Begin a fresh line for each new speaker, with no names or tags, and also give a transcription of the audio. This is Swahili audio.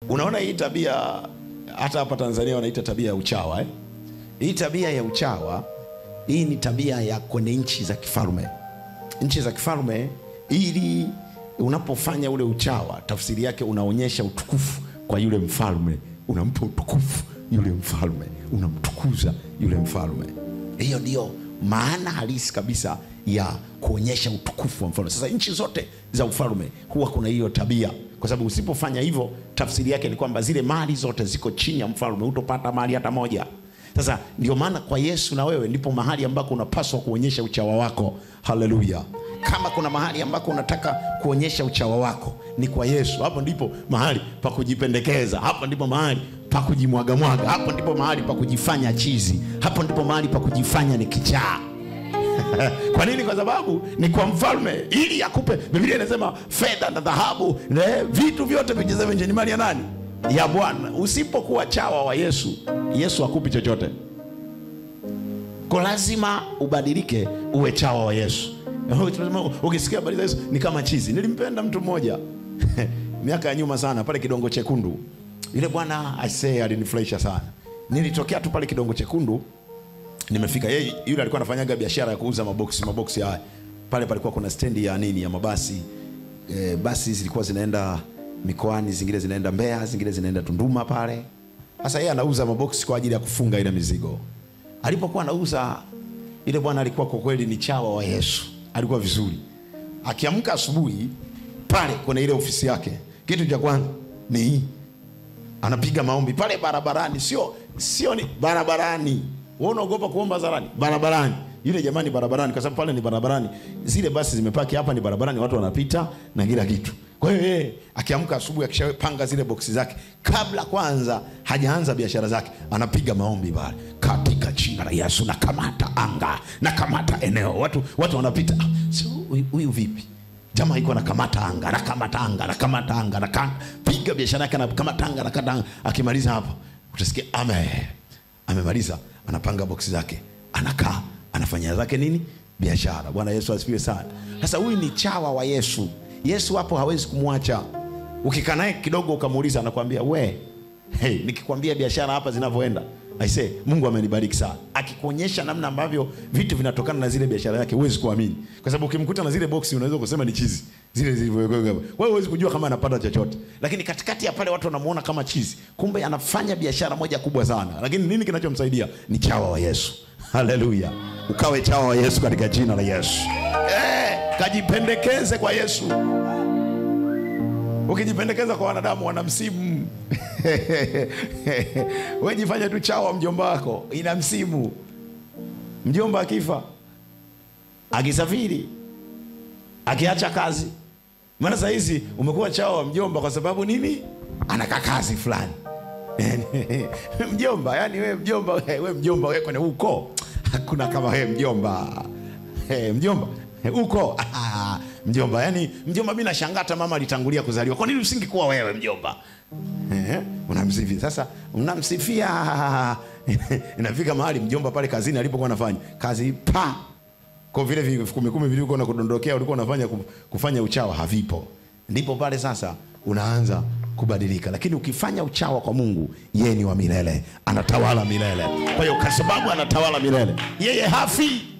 Unaona hii tabia hata hapa Tanzania wanaita tabia ya uchawa Hii tabia ya uchawa, hii ni tabia ya kwenye nchi za kifalme. Nchi za kifalme, ili unapofanya ule uchawa, tafsiri yake unaonyesha utukufu kwa yule mfalme, unampa utukufu yule mfalme, unamtukuza yule mfalme. Hiyo ndio maana halisi kabisa ya kuonyesha utukufu wa mfalme. Sasa nchi zote za ufalme huwa kuna hiyo tabia, kwa sababu usipofanya hivyo, tafsiri yake ni kwamba zile mali zote ziko chini ya mfalme, hutopata mali hata moja. Sasa ndio maana kwa Yesu na wewe ndipo mahali ambako unapaswa kuonyesha uchawa wako. Haleluya. Kama kuna mahali ambako unataka kuonyesha uchawa wako, ni kwa Yesu. Hapo ndipo mahali pa kujipendekeza, hapo ndipo mahali pa kujimwaga, hapo ndipo mahali pa kujifanya chizi, hapo ndipo mahali pa kujifanya ni kichaa. Kwa nini? Kwa sababu ni kwa mfalme, ili akupe. Biblia inasema fedha na dhahabu, vitu vyote vijazavyo nje ni mali ya nani? Ya Bwana. Usipokuwa chawa wa Yesu, Yesu hakupi chochote. Kwa lazima ubadilike uwe chawa wa Yesu. Ukisikia habari za Yesu ni kama chizi. Nilimpenda mtu mmoja miaka ya nyuma sana pale Kidongo Chekundu. Yule bwana aisee alinifurahisha sana. Nilitokea tu pale Kidongo Chekundu, nimefika, yule alikuwa anafanyaga biashara ya kuuza maboksi haya. Pale palikuwa kuna stendi ya nini, ya mabasi. Basi zilikuwa zinaenda mikoani, zingine zinaenda Mbeya, zingine zinaenda Tunduma pale. Sasa yeye anauza maboksi kwa ajili ya kufunga ile mizigo. Alipokuwa anauza, ile bwana alikuwa kwa kweli ni chawa wa Yesu. Alikuwa vizuri. Akiamka asubuhi pale kuna ile ofisi yake, kitu cha kwanza ni anapiga maombi pale barabarani. Sio ni barabarani. Wewe unaogopa kuomba zarani? Barabarani. Yule jamani barabarani, kwa sababu pale ni barabarani. Zile basi zimepaki hapa, ni barabarani, watu wanapita na kila kitu. Kwa hiyo akiamka asubuhi, akishapanga zile boksi zake, kabla kwanza hajaanza biashara zake, anapiga maombi pale. Katika jina la Yesu nakamata anga, nakamata eneo. Watu wanapita. So huyu vipi? Jamaa iko nakamata anga, nakamata anga, nakamata anga, piga biashara yake, nakamata anga, nakata anga. Akimaliza hapo, utasikia amemaliza, anapanga boksi zake, anakaa, anafanya zake nini? Biashara. Bwana Yesu asifiwe sana. Sasa huyu ni chawa wa Yesu. Yesu hapo hawezi kumwacha. Ukikaa naye kidogo ukamuuliza, anakuambia nikikwambia biashara hapa zinavyoenda, aisee Mungu amenibariki sana. Akikuonyesha namna ambavyo vitu vinatokana na zile biashara yake, huwezi kuamini. Kwa sababu ukimkuta na zile boksi unaweza kusema ni chizi. Zile wewe huwezi kujua kama anapata chochote. Lakini katikati ya pale watu wanamuona kama chizi, kumbe anafanya biashara moja kubwa sana. Lakini nini kinachomsaidia? Ni chawa wa Yesu. Haleluya. Ukawe chawa wa Yesu katika jina la Yesu. Kajipendekeze kwa Yesu. Ukijipendekeza kwa wanadamu wanamsimu. Wewe jifanye tu chawa mjomba wako, ina msimu. Mjomba akifa, akisafiri, akiacha kazi. Maana sasa hizi umekuwa chawa wa mjomba kwa sababu nini? Anaka kazi fulani. Mjomba, yani wewe mjomba wewe kwenye uko. Hakuna kama wewe mjomba. Mjomba uko mjomba, yani mjomba, mimi nashangaa hata mama alitangulia kuzaliwa. Kwa nini usingekuwa wewe mjomba? Unamsifia. Sasa unamsifia. Inafika mahali mjomba pale kazini alipokuwa anafanya kazi kwa vile 10 vilivyokuwa kudondokea ulikuwa unafanya kufanya uchawa havipo. Ndipo pale sasa unaanza kubadilika. Lakini ukifanya uchawa kwa Mungu, yeye ni wa milele, anatawala milele. Kwa hiyo kwa sababu anatawala milele, yeye hafi.